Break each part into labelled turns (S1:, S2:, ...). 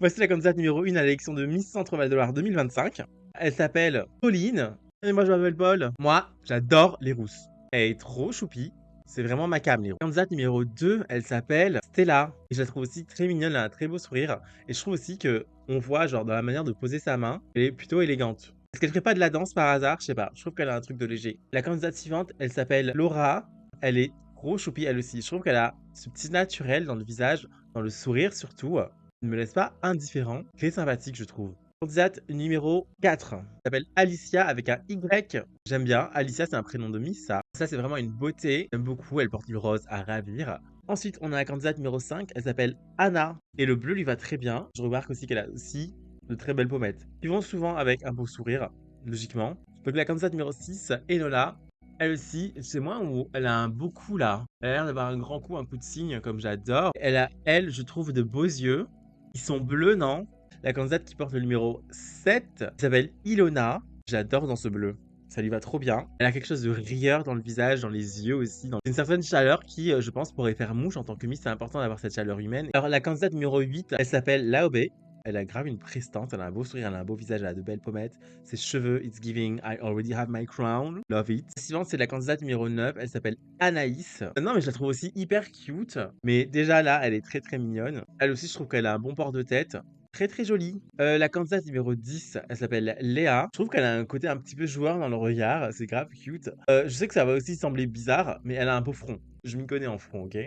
S1: Voici la candidate numéro 1 à l'élection de Miss Centre Val de Loire 2025. Elle s'appelle Pauline. Et moi, je m'appelle Paul. Moi, j'adore les rousses. Elle est trop choupie. C'est vraiment ma came, les rousses. Candidate numéro 2, elle s'appelle Stella. Et je la trouve aussi très mignonne, elle a un très beau sourire. Et je trouve aussi que on voit, genre, dans la manière de poser sa main, elle est plutôt élégante. Est-ce qu'elle ferait pas de la danse par hasard? Je sais pas. Je trouve qu'elle a un truc de léger. La candidate suivante, elle s'appelle Laura. Elle est trop choupie, elle aussi. Je trouve qu'elle a ce petit naturel dans le visage, dans le sourire surtout. Ne me laisse pas indifférent. Très sympathique, je trouve. Candidate numéro 4. Elle s'appelle Alicia avec un Y. J'aime bien. Alicia, c'est un prénom de Miss, ça. Ça, c'est vraiment une beauté. J'aime beaucoup. Elle porte le rose à ravir. Ensuite, on a la candidate numéro 5. Elle s'appelle Anna. Et le bleu lui va très bien. Je remarque aussi qu'elle a aussi de très belles pommettes. Qui vont souvent avec un beau sourire, logiquement. Donc, la candidate numéro 6, Enola. Elle aussi, c'est moi où elle a un beau coup là. Elle a l'air d'avoir un grand coup, un coup de cygne, comme j'adore. Elle, je trouve, de beaux yeux. Ils sont bleus, non? La candidate qui porte le numéro 7 s'appelle Ilona. J'adore dans ce bleu. Ça lui va trop bien. Elle a quelque chose de rieur dans le visage, dans les yeux aussi. Une certaine chaleur qui, je pense, pourrait faire mouche. En tant que Miss, c'est important d'avoir cette chaleur humaine. Alors, la candidate numéro 8, elle s'appelle Laobé. Elle a grave une prestance, elle a un beau sourire, elle a un beau visage, elle a de belles pommettes. Ses cheveux, it's giving, I already have my crown. Love it. La suivante, c'est la candidate numéro 9, elle s'appelle Anaïs. Non, mais je la trouve aussi hyper cute. Mais déjà là, elle est très très mignonne. Elle aussi, je trouve qu'elle a un bon port de tête. Très très jolie. La candidate numéro 10, elle s'appelle Léa. Je trouve qu'elle a un côté un petit peu joueur dans le regard, c'est grave cute. Je sais que ça va aussi sembler bizarre, mais elle a un beau front. Je m'y connais en front, ok?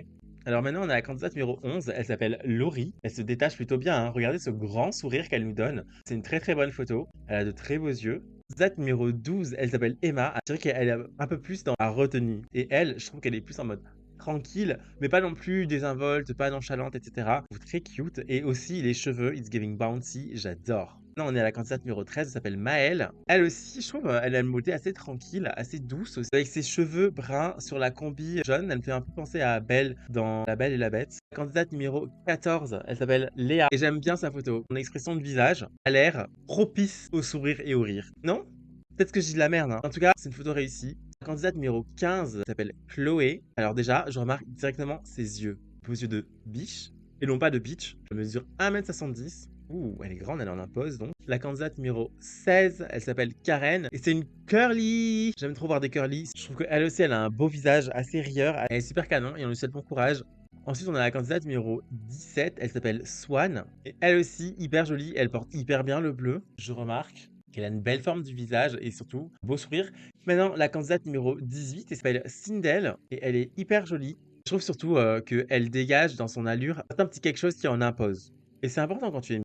S1: Alors maintenant, on a la candidate numéro 11, elle s'appelle Laurie. Elle se détache plutôt bien, hein. Regardez ce grand sourire qu'elle nous donne. C'est une très très bonne photo. Elle a de très beaux yeux. Candidate numéro 12, elle s'appelle Emma. Je dirais qu'elle est un peu plus dans la retenue. Et elle, je trouve qu'elle est plus en mode tranquille, mais pas non plus désinvolte, pas nonchalante, etc. Je trouve très cute. Et aussi les cheveux, it's giving bouncy, j'adore. Là, on est à la candidate numéro 13, elle s'appelle Maëlle. Elle aussi, je trouve, elle a une beauté assez tranquille, assez douce aussi. Avec ses cheveux bruns sur la combi jaune, elle me fait un peu penser à Belle dans La Belle et la Bête. La candidate numéro 14, elle s'appelle Léa. Et j'aime bien sa photo. Son expression de visage a l'air propice au sourire et au rire. Non? Peut-être que je dis de la merde, hein. En tout cas, c'est une photo réussie. La candidate numéro 15 s'appelle Chloé. Alors déjà, je remarque directement ses yeux. Beaux yeux de biche. Et non pas de bitch. Elle mesure 1m70. Ouh, elle est grande, elle en impose donc. La candidate numéro 16, elle s'appelle Karen. Et c'est une curly. J'aime trop voir des curly. Je trouve qu'elle aussi, elle a un beau visage assez rieur. Elle est super canon et on lui souhaite bon courage. Ensuite, on a la candidate numéro 17, elle s'appelle Swan. Et elle aussi, hyper jolie. Elle porte hyper bien le bleu. Je remarque qu'elle a une belle forme du visage et surtout, un beau sourire. Maintenant, la candidate numéro 18, elle s'appelle Sindel. Et elle est hyper jolie. Je trouve surtout qu'elle dégage dans son allure un petit quelque chose qui en impose. Et c'est important quand tu es